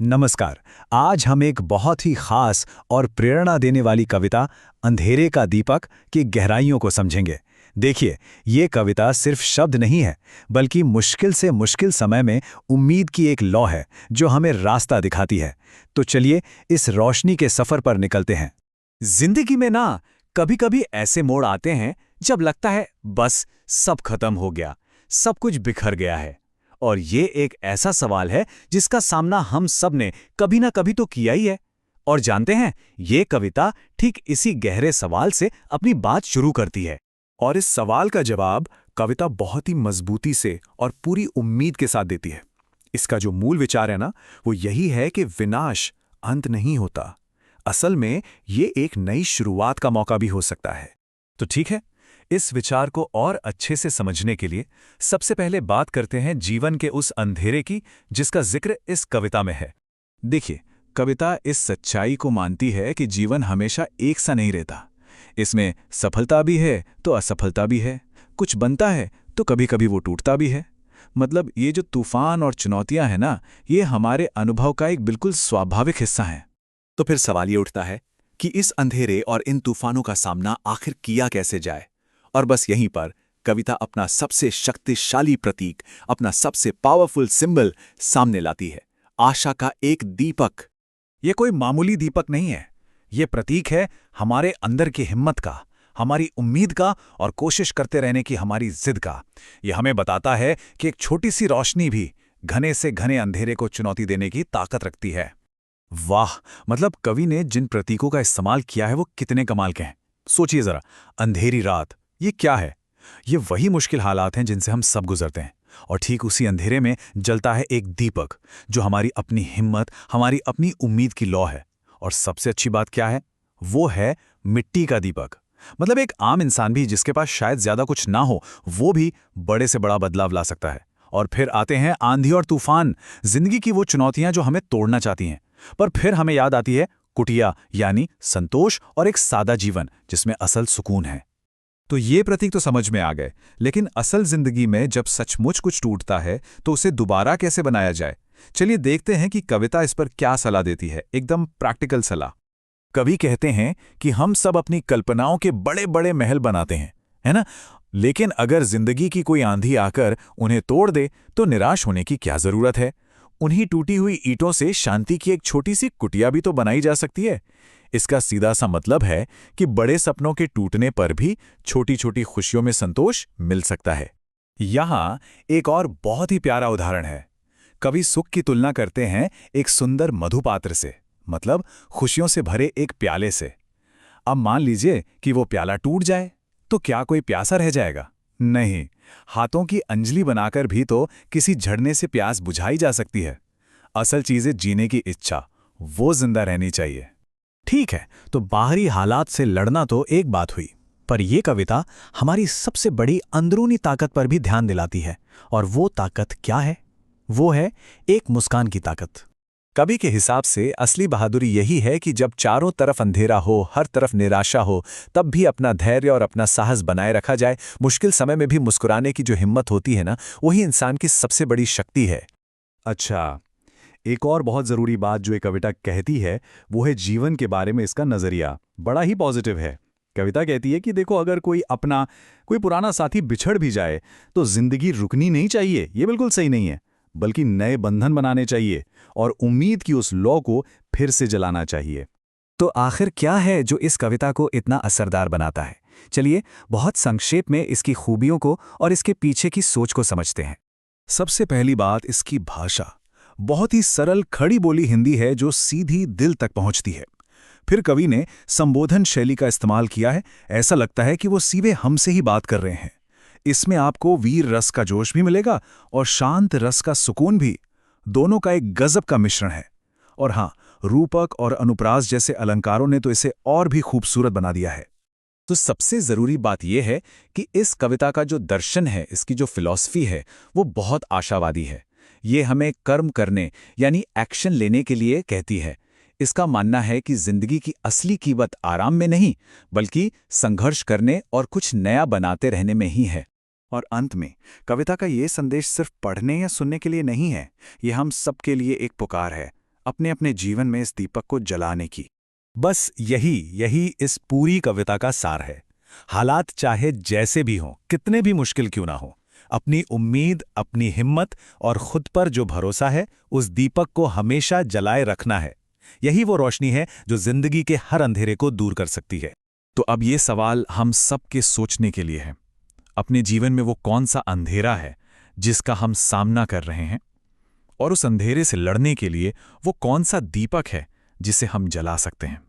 नमस्कार। आज हम एक बहुत ही खास और प्रेरणा देने वाली कविता अंधेरे का दीपक की गहराइयों को समझेंगे। देखिए, ये कविता सिर्फ शब्द नहीं है, बल्कि मुश्किल से मुश्किल समय में उम्मीद की एक लौ है जो हमें रास्ता दिखाती है। तो चलिए इस रोशनी के सफर पर निकलते हैं। जिंदगी में ना कभी कभी ऐसे मोड़ आते हैं जब लगता है बस सब खत्म हो गया, सब कुछ बिखर गया है। और ये एक ऐसा सवाल है जिसका सामना हम सब ने कभी ना कभी तो किया ही है। और जानते हैं, ये कविता ठीक इसी गहरे सवाल से अपनी बात शुरू करती है। और इस सवाल का जवाब कविता बहुत ही मजबूती से और पूरी उम्मीद के साथ देती है। इसका जो मूल विचार है ना, वो यही है कि विनाश अंत नहीं होता। असल में ये एक नई शुरुआत का मौका भी हो सकता है। तो ठीक है, इस विचार को और अच्छे से समझने के लिए सबसे पहले बात करते हैं जीवन के उस अंधेरे की जिसका जिक्र इस कविता में है। देखिए, कविता इस सच्चाई को मानती है कि जीवन हमेशा एक सा नहीं रहता। इसमें सफलता भी है तो असफलता भी है, कुछ बनता है तो कभी कभी वो टूटता भी है। मतलब ये जो तूफान और चुनौतियां हैं ना, ये हमारे अनुभव का एक बिल्कुल स्वाभाविक हिस्सा हैं। तो फिर सवाल ये उठता है कि इस अंधेरे और इन तूफानों का सामना आखिर किया कैसे जाए। और बस यहीं पर कविता अपना सबसे शक्तिशाली प्रतीक, अपना सबसे पावरफुल सिंबल सामने लाती है, आशा का एक दीपक। ये कोई मामूली दीपक नहीं है, ये प्रतीक है हमारे अंदर की हिम्मत का, हमारी उम्मीद का और कोशिश करते रहने की हमारी जिद का। ये हमें बताता है कि एक छोटी सी रोशनी भी घने से घने अंधेरे को चुनौती देने की ताकत रखती है। वाह, मतलब कवि ने जिन प्रतीकों का इस्तेमाल किया है वो कितने कमाल के हैं। सोचिए जरा, अंधेरी रात, ये क्या है? ये वही मुश्किल हालात हैं जिनसे हम सब गुजरते हैं। और ठीक उसी अंधेरे में जलता है एक दीपक जो हमारी अपनी हिम्मत, हमारी अपनी उम्मीद की लौ है। और सबसे अच्छी बात क्या है? वो है मिट्टी का दीपक। मतलब एक आम इंसान भी जिसके पास शायद ज्यादा कुछ ना हो, वो भी बड़े से बड़ा बदलाव ला सकता है। और फिर आते हैं आंधी और तूफान, जिंदगी की वो चुनौतियां जो हमें तोड़ना चाहती हैं। पर फिर हमें याद आती है कुटिया, यानी संतोष और एक सादा जीवन जिसमें असल सुकून है। तो ये प्रतीक तो समझ में आ गए, लेकिन असल जिंदगी में जब सचमुच कुछ टूटता है तो उसे दोबारा कैसे बनाया जाए? चलिए देखते हैं कि कविता इस पर क्या सलाह देती है, एकदम प्रैक्टिकल सलाह। कवि कहते हैं कि हम सब अपनी कल्पनाओं के बड़े बड़े महल बनाते हैं, है ना? लेकिन अगर जिंदगी की कोई आंधी आकर उन्हें तोड़ दे तो निराश होने की क्या जरूरत है? उन्हीं टूटी हुई ईंटों से शांति की एक छोटी सी कुटिया भी तो बनाई जा सकती है। इसका सीधा सा मतलब है कि बड़े सपनों के टूटने पर भी छोटी छोटी खुशियों में संतोष मिल सकता है। यहाँ एक और बहुत ही प्यारा उदाहरण है। कवि सुख की तुलना करते हैं एक सुंदर मधुपात्र से, मतलब खुशियों से भरे एक प्याले से। अब मान लीजिए कि वो प्याला टूट जाए, तो क्या कोई प्यासा रह जाएगा? नहीं, हाथों की अंजलि बनाकर भी तो किसी झरने से प्यास बुझाई जा सकती है। असल चीज़ है जीने की इच्छा, वो जिंदा रहनी चाहिए। ठीक है, तो बाहरी हालात से लड़ना तो एक बात हुई, पर यह कविता हमारी सबसे बड़ी अंदरूनी ताकत पर भी ध्यान दिलाती है। और वो ताकत क्या है? वो है एक मुस्कान की ताकत। कवि के हिसाब से असली बहादुरी यही है कि जब चारों तरफ अंधेरा हो, हर तरफ निराशा हो, तब भी अपना धैर्य और अपना साहस बनाए रखा जाए। मुश्किल समय में भी मुस्कुराने की जो हिम्मत होती है ना, वही इंसान की सबसे बड़ी शक्ति है। अच्छा, एक और बहुत ज़रूरी बात जो ये कविता कहती है वो है जीवन के बारे में इसका नज़रिया। बड़ा ही पॉजिटिव है। कविता कहती है कि देखो, अगर कोई पुराना साथी बिछड़ भी जाए तो जिंदगी रुकनी नहीं चाहिए, ये बिल्कुल सही नहीं है, बल्कि नए बंधन बनाने चाहिए और उम्मीद की उस लौ को फिर से जलाना चाहिए। तो आखिर क्या है जो इस कविता को इतना असरदार बनाता है? चलिए बहुत संक्षेप में इसकी खूबियों को और इसके पीछे की सोच को समझते हैं। सबसे पहली बात इसकी भाषा। बहुत ही सरल खड़ी बोली हिंदी है जो सीधी दिल तक पहुंचती है। फिर कवि ने संबोधन शैली का इस्तेमाल किया है, ऐसा लगता है कि वो सीधे हमसे ही बात कर रहे हैं। इसमें आपको वीर रस का जोश भी मिलेगा और शांत रस का सुकून भी, दोनों का एक गजब का मिश्रण है। और हाँ, रूपक और अनुप्रास जैसे अलंकारों ने तो इसे और भी खूबसूरत बना दिया है। तो सबसे जरूरी बात यह है कि इस कविता का जो दर्शन है, इसकी जो फिलॉसफी है, वो बहुत आशावादी है। ये हमें कर्म करने यानी एक्शन लेने के लिए कहती है। इसका मानना है कि जिंदगी की असली कीमत आराम में नहीं, बल्कि संघर्ष करने और कुछ नया बनाते रहने में ही है। और अंत में कविता का ये संदेश सिर्फ पढ़ने या सुनने के लिए नहीं है, ये हम सबके लिए एक पुकार है। अपने अपने जीवन में इस दीपक को जलाने की। बस यही इस पूरी कविता का सार है। हालात चाहे जैसे भी हों, कितने भी मुश्किल क्यों ना हो, अपनी उम्मीद, अपनी हिम्मत और खुद पर जो भरोसा है, उस दीपक को हमेशा जलाए रखना है। यही वो रोशनी है जो जिंदगी के हर अंधेरे को दूर कर सकती है। तो अब ये सवाल हम सबके सोचने के लिए है। अपने जीवन में वो कौन सा अंधेरा है जिसका हम सामना कर रहे हैं, और उस अंधेरे से लड़ने के लिए वो कौन सा दीपक है जिसे हम जला सकते हैं।